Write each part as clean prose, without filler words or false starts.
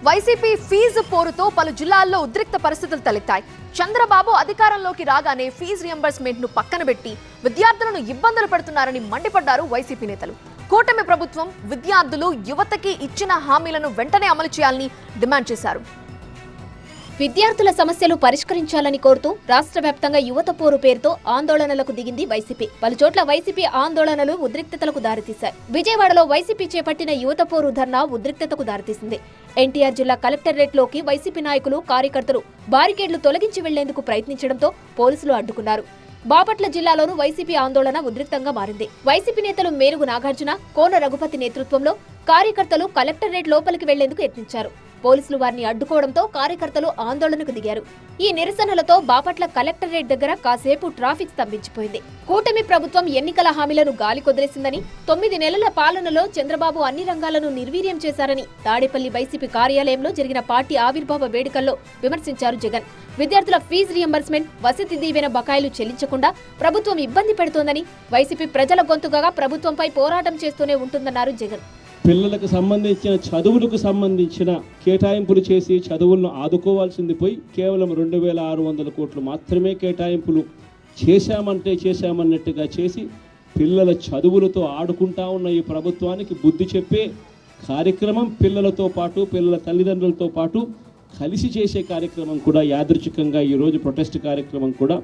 YCP fee పోరుతో పలు జిల్లాల్లో ఉద్రిక్త పరిస్థితులు తలెత్తాయి. చంద్రబాబు అధికారంలోకి రాగానే ఫీజు రియంబర్స్మెంట్ ను పక్కన పెట్టి విద్యార్థులను ఇబ్బందులు పెడుతున్నారని మండిపడ్డారు వైసీపీ నేతలు. కూటమి ప్రభుత్వం విద్యార్థులు యువతకి ఇచ్చిన హామీలను వెంటనే అమలు చేయాలని డిమాండ్ చేశారు. విద్యార్థుల సమస్యలు పరిష్కరించాలని కోరుతూ రాష్ట్ర వ్యాప్తంగా యువత పోరు పేరుతో ఆందోళనలకు దిగింది వైసీపీ. పలుచోట్ల వైసీపీ ఆందోళనలు ఉద్రిక్తతలకు దారితీశాయి. విజయవాడలో వైసీపీ చేపట్టిన యువత పోరు ధర్నా ఉద్రిక్తతకు దారితీసింది. ఎన్టీఆర్ జిల్లా కలెక్టరేట్లోకి వైసీపీ నాయకులు, కార్యకర్తలు బారికేడ్లు తొలగించి వెళ్లేందుకు ప్రయత్నించడంతో పోలీసులు అడ్డుకున్నారు. బాపట్ల జిల్లాలోనూ వైసీపీ ఆందోళన ఉద్రిక్తంగా మారింది. వైసీపీ నేతలు మేరుగు నాగార్జున, కోన రఘుపతి నేతృత్వంలో కార్యకర్తలు కలెక్టరేట్ లోపలికి వెళ్లేందుకు యత్నించారు. పోలీసులు వారిని అడ్డుకోవడంతో కార్యకర్తలు ఆందోళనకు దిగారు. ఈ నిరసనలతో బాపట్ల కలెక్టరేట్ దగ్గర కాసేపు ట్రాఫిక్ స్తంభించిపోయింది. కూటమి ప్రభుత్వం ఎన్నికల హామీలను గాలికొదిలేసిందని, 9 నెలల పాలనలో చంద్రబాబు అన్ని రంగాలను నిర్వీర్యం చేశారని తాడేపల్లి వైసీపీ కార్యాలయంలో జరిగిన పార్టీ ఆవిర్భావ వేడుకల్లో విమర్శించారు జగన్. విద్యార్థుల ఫీజు రియంబర్స్మెంట్, వసతి దీవెన బకాయిలు చెల్లించకుండా ప్రభుత్వం ఇబ్బంది పెడుతోందని, వైసీపీ ప్రజల గొంతుగా ప్రభుత్వంపై పోరాటం చేస్తూనే ఉంటుందన్నారు జగన్. పిల్లలకు సంబంధించిన చదువులకు సంబంధించిన కేటాయింపులు చేసి చదువులను ఆదుకోవాల్సింది పోయి కేవలం 2600 కోట్లు మాత్రమే కేటాయింపులు చేశామన్నట్టుగా చేసి పిల్లల చదువులతో ఆడుకుంటా ఉన్న ఈ ప్రభుత్వానికి బుద్ధి చెప్పే కార్యక్రమం పిల్లలతో పాటు పిల్లల తల్లిదండ్రులతో పాటు కలిసి చేసే కార్యక్రమం కూడా యాదృచ్ఛికంగా ఈరోజు ప్రొటెస్ట్ కార్యక్రమం కూడా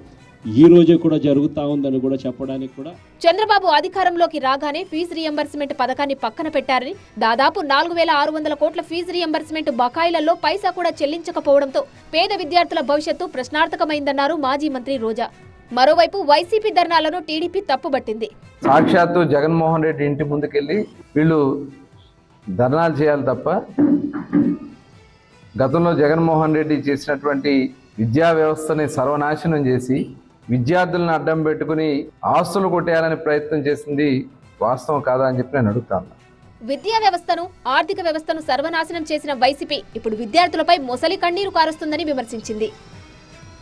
ఈ రోజే కూడా జరుగుతా ఉందని కూడా చెప్పడానికి కూడా చంద్రబాబు అధికారంలోకి రాగానే ఫీజు రియంబర్స్మెంట్ పథకాన్ని పక్కన పెట్టారని, దాదాపు 4600 కోట్ల ఫీజు రియంబర్స్మెంట్ బకాయిలలో పైసా కూడా చెల్లించకపోవడంతో పేద విద్యార్థుల భవిష్యత్తు ప్రశ్నార్థకమైందన్నారు మాజీ మంత్రి రోజా. మరోవైపు వైసీపీ ధర్నాలను టీడీపీ తప్పుబట్టింది. సాక్షాత్తు జగన్మోహన్ రెడ్డి ఇంటి ముందుకెళ్ళి వీళ్ళు ధర్నాలు చేయాలి తప్ప గతంలో జగన్మోహన్ రెడ్డి చేసినటువంటి విద్యా వ్యవస్థని సర్వనాశనం చేసి విద్యార్థులను అడ్డం పెట్టుకుని ఆస్తులు కొట్టేయాలని ప్రయత్నం చేసింది వాస్తవం కాదా అని చెప్పి నేను అడుగుతాను. విద్యా వ్యవస్థను, ఆర్థిక వ్యవస్థను సర్వనాశనం చేసిన వైసీపీ ఇప్పుడు విద్యార్థులపై మొసలి కన్నీరు కారుస్తుందని విమర్శించింది.